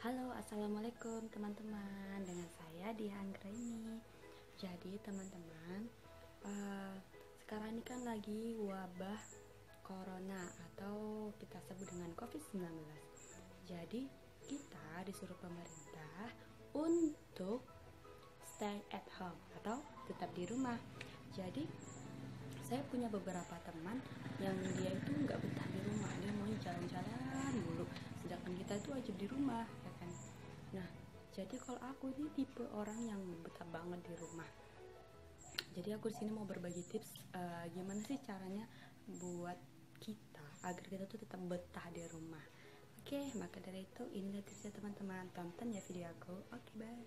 Halo, assalamualaikum teman-teman. Dengan saya Diah Anggraini. Jadi teman-teman, eh, sekarang ini kan lagi wabah corona atau kita sebut dengan COVID-19. Jadi kita disuruh pemerintah untuk stay at home atau tetap di rumah. Jadi saya punya beberapa teman yang dia itu nggak betah di rumah, dia mau jalan-jalan dulu, sedangkan kita itu wajib di rumah, ya kan. Nah, jadi kalau aku ini tipe orang yang betah banget di rumah. Jadi aku di sini mau berbagi tips gimana sih caranya buat kita agar kita tuh tetap betah di rumah. Oke, maka dari itu inilah tipsnya teman-teman. Tonton ya video aku. Oke, bye.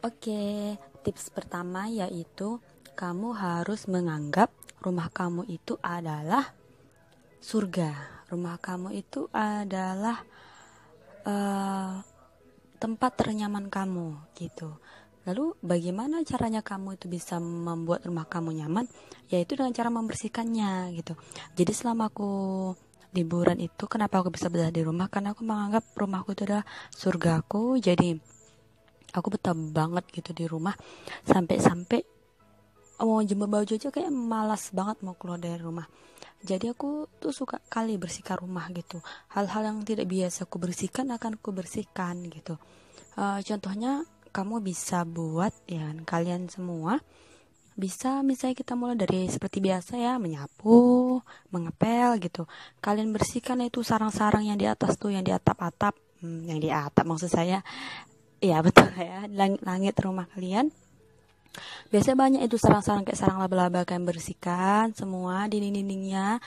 Oke, tips pertama yaitu kamu harus menganggap rumah kamu itu adalah surga. Rumah kamu itu adalah eh, tempat ternyaman kamu gitu. Lalu bagaimana caranya kamu itu bisa membuat rumah kamu nyaman? Yaitu dengan cara membersihkannya gitu. Jadi selama aku liburan itu, kenapa aku bisa betah di rumah? Karena aku menganggap rumahku itu adalah surgaku. Jadi aku betah banget gitu di rumah. Sampai-sampai mau jemur baju aja kayak malas banget mau keluar dari rumah. Jadi aku tuh suka kali bersihkan rumah gitu. Hal-hal yang tidak biasa aku bersihkan akan aku bersihkan gitu. Contohnya kamu bisa buat ya kalian semua bisa misalnya kita mulai dari seperti biasa ya, menyapu, mengepel gitu. Kalian bersihkan itu sarang-sarang yang di atas tuh, yang di atap-atap, yang di atap maksud saya. Ya betul ya, langit rumah kalian. Biasanya banyak itu sarang-sarang kayak sarang laba-laba, kalian bersihkan semua dinding-dindingnya.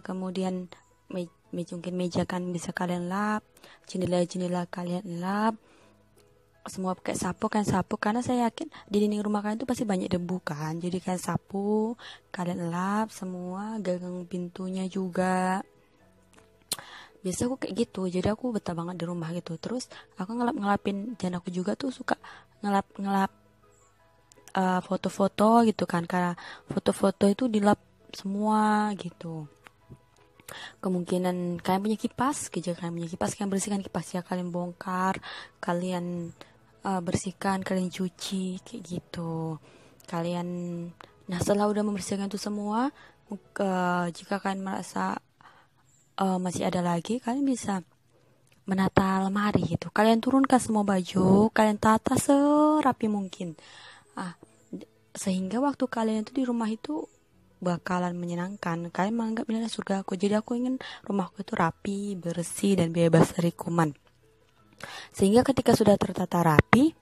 Kemudian mungkin meja kan bisa kalian lap, jendela-jendela kalian lap, semua pakai sapu kan, sapu karena saya yakin di dinding rumah kalian itu pasti banyak debu kan, jadi kalian sapu, kalian lap semua, gagang pintunya juga. Biasa aku kayak gitu, jadi aku betah banget di rumah gitu. Terus aku ngelapin, dan aku juga tuh suka ngelap foto-foto gitu kan, karena foto-foto itu dilap semua gitu. Kemungkinan kalian punya kipas, kerja kalian punya kipas, kalian bersihkan kipasnya, kalian bongkar, kalian bersihkan, kalian cuci kayak gitu. Kalian, nah setelah udah membersihkan itu semua, jika kalian merasa masih ada lagi, kalian bisa menata lemari gitu. Kalian turunkan semua baju, kalian tata serapi mungkin. Ah, sehingga waktu kalian itu di rumah itu bakalan menyenangkan. Kalian menganggap ini adalah surga aku. Jadi aku ingin rumahku itu rapi, bersih, dan bebas dari kuman. Sehingga ketika sudah tertata rapi,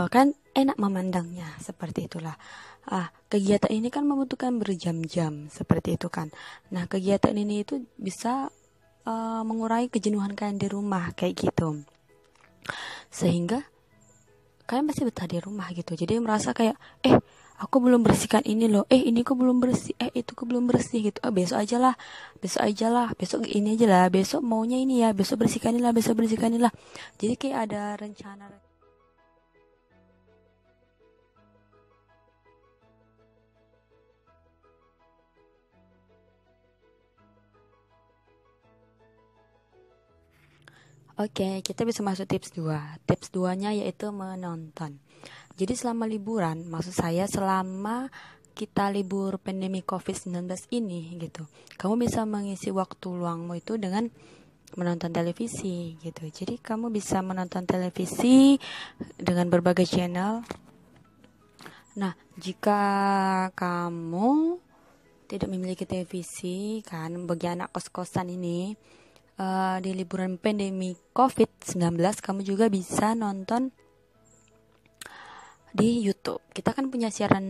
kan enak memandangnya. Seperti itulah. Kegiatan ini kan membutuhkan berjam-jam. Seperti itu kan. Nah, kegiatan ini itu bisa mengurangi kejenuhan kalian di rumah. Kayak gitu. Sehingga kalian pasti betah di rumah gitu. Jadi merasa kayak aku belum bersihkan ini loh, ini aku belum bersih, itu aku belum bersih gitu. Besok aja lah, besok ini aja lah, besok maunya ini ya, besok bersihkan inilah, besok bersihkan inilah. Jadi kayak ada rencana. Oke, kita bisa masuk tips 2. Tips 2-nya yaitu menonton. Jadi selama liburan, maksud saya selama kita libur pandemi COVID-19 ini gitu, kamu bisa mengisi waktu luangmu itu dengan menonton televisi gitu. Jadi kamu bisa menonton televisi dengan berbagai channel. Nah, jika kamu tidak memiliki televisi kan, bagi anak kos-kosan ini di liburan pandemi COVID-19 kamu juga bisa nonton di YouTube. Kita kan punya siaran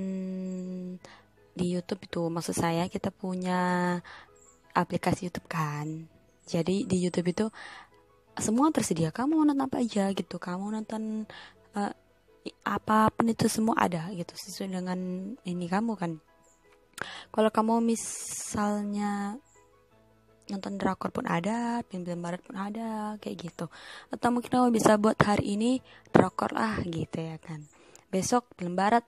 di YouTube itu, maksud saya kita punya aplikasi YouTube kan. Jadi di YouTube itu semua tersedia. Kamu mau nonton apa aja gitu. Kamu nonton uh, apapun itu semua ada gitu sesuai dengan ini kamu kan. Kalau kamu misalnya nonton drakor pun ada, film-film barat pun ada, kayak gitu. Atau mungkin kamu bisa buat hari ini drakor gitu ya kan. Besok film barat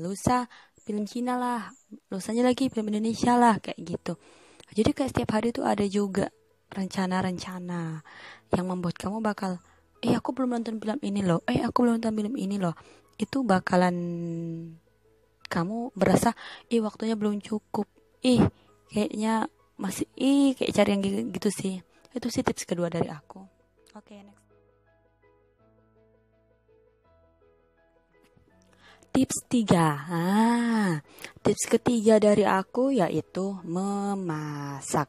lusa film Cina lah, lusanya lagi film Indonesia lah, kayak gitu. Jadi kayak setiap hari tuh ada juga rencana-rencana yang membuat kamu bakal, aku belum nonton film ini loh, aku belum nonton film ini loh. Itu bakalan kamu berasa, waktunya belum cukup, kayaknya masih, kayak cari yang gitu sih. Itu sih tips kedua dari aku. Oke, next. Tips 3. Tips ketiga dari aku yaitu memasak.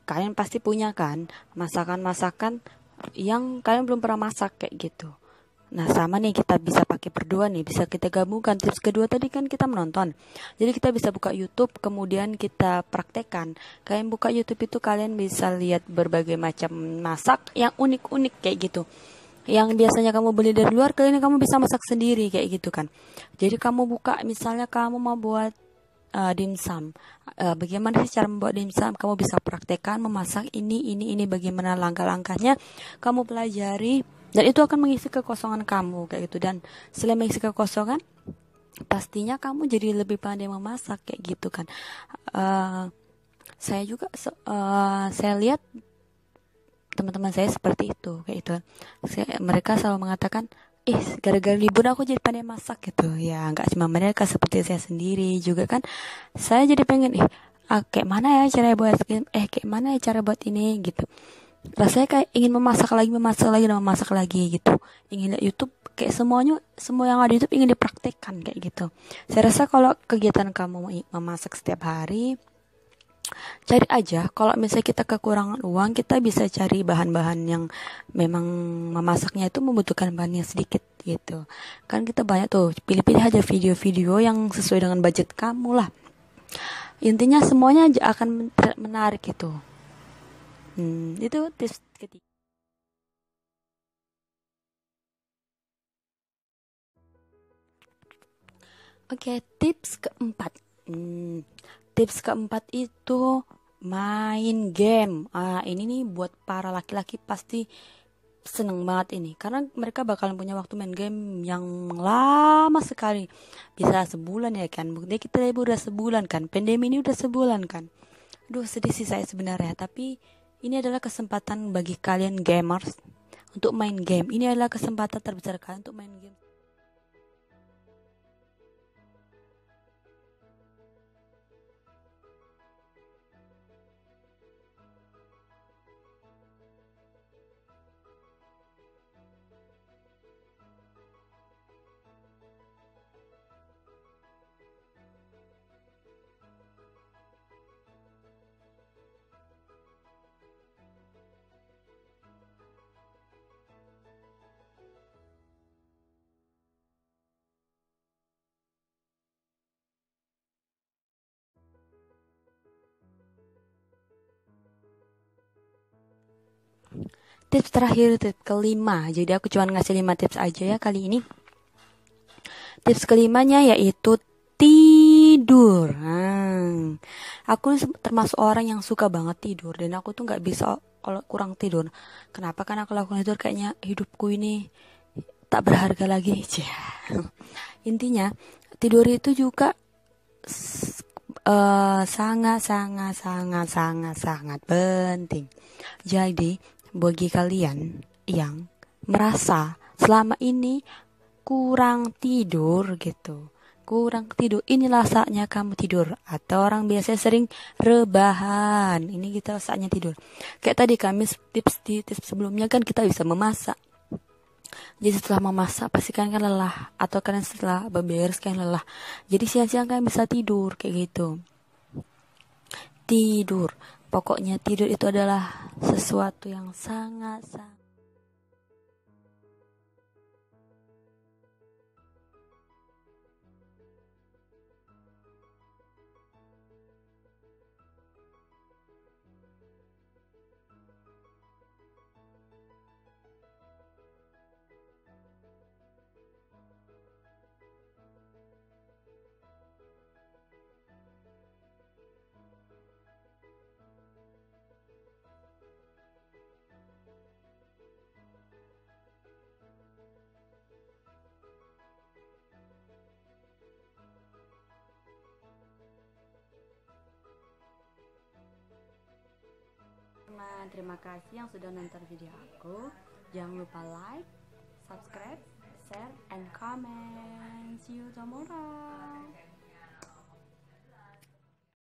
Kalian pasti punya kan masakan-masakan yang kalian belum pernah masak kayak gitu. Nah, sama nih, kita bisa pakai berdua nih, bisa kita gabungkan. Tips kedua tadi kan kita menonton. Jadi kita bisa buka YouTube, kemudian kita praktekkan. Kalian buka YouTube itu kalian bisa lihat berbagai macam masak yang unik-unik kayak gitu. Yang biasanya kamu beli dari luar, kali ini kamu bisa masak sendiri kayak gitu kan. Jadi kamu buka, misalnya kamu mau buat dimsum. Bagaimana sih cara membuat dimsum? Kamu bisa praktekkan memasak ini, bagaimana langkah-langkahnya. Kamu pelajari dan itu akan mengisi kekosongan kamu kayak gitu. Dan selain mengisi kekosongan, pastinya kamu jadi lebih pandai memasak kayak gitu kan. Saya juga saya lihat teman-teman saya seperti itu kayak itu. Mereka selalu mengatakan, gara-gara libur aku jadi pandai masak gitu. Ya nggak cuma mereka, seperti saya sendiri juga kan. Saya jadi pengen, kayak mana ya cara buat kayak mana ya cara buat ini gitu. Rasanya kayak ingin memasak lagi dan memasak lagi gitu. Ingin lihat YouTube, kayak semua yang ada di YouTube ingin dipraktekkan kayak gitu. Saya rasa kalau kegiatan kamu memasak setiap hari, cari aja. Kalau misalnya kita kekurangan uang, kita bisa cari bahan-bahan yang memang memasaknya itu membutuhkan bahan yang sedikit gitu. Kan kita banyak tuh, pilih-pilih aja video-video yang sesuai dengan budget kamu lah. Intinya semuanya akan menarik gitu. Itu tips ketiga. Oke, tips keempat. Tips keempat itu main game. Ini nih buat para laki-laki pasti seneng banget ini, karena mereka bakalan punya waktu main game yang lama sekali, bisa sebulan ya kan. Buktinya kita libur udah sebulan kan, pandemi ini udah sebulan kan. Duh, sedih sih saya sebenarnya, tapi ini adalah kesempatan bagi kalian gamers untuk main game. Ini adalah kesempatan terbesar kalian untuk main game. Tips terakhir, tips kelima. Jadi aku cuma ngasih 5 tips aja ya kali ini. Tips kelimanya yaitu tidur. Aku termasuk orang yang suka banget tidur, dan aku tuh nggak bisa kalau kurang tidur. Kenapa? Karena kalau aku tidur kayaknya hidupku ini tak berharga lagi. Intinya tidur itu juga sangat sangat sangat sangat sangat penting. Jadi bagi kalian yang merasa selama ini kurang tidur gitu, inilah saatnya kamu tidur, atau orang biasa sering rebahan. Ini kita saatnya tidur. Kayak tadi kami tips sebelumnya kan kita bisa memasak. Jadi setelah memasak pasti kalian kan lelah, atau kalian setelah beberes kalian lelah. Jadi siang-siang kalian bisa tidur kayak gitu. Tidur, pokoknya tidur itu adalah sesuatu yang sangat sangat teman-teman. Terima kasih yang sudah nonton video aku. Jangan lupa like, subscribe, share, and comment. See you tomorrow.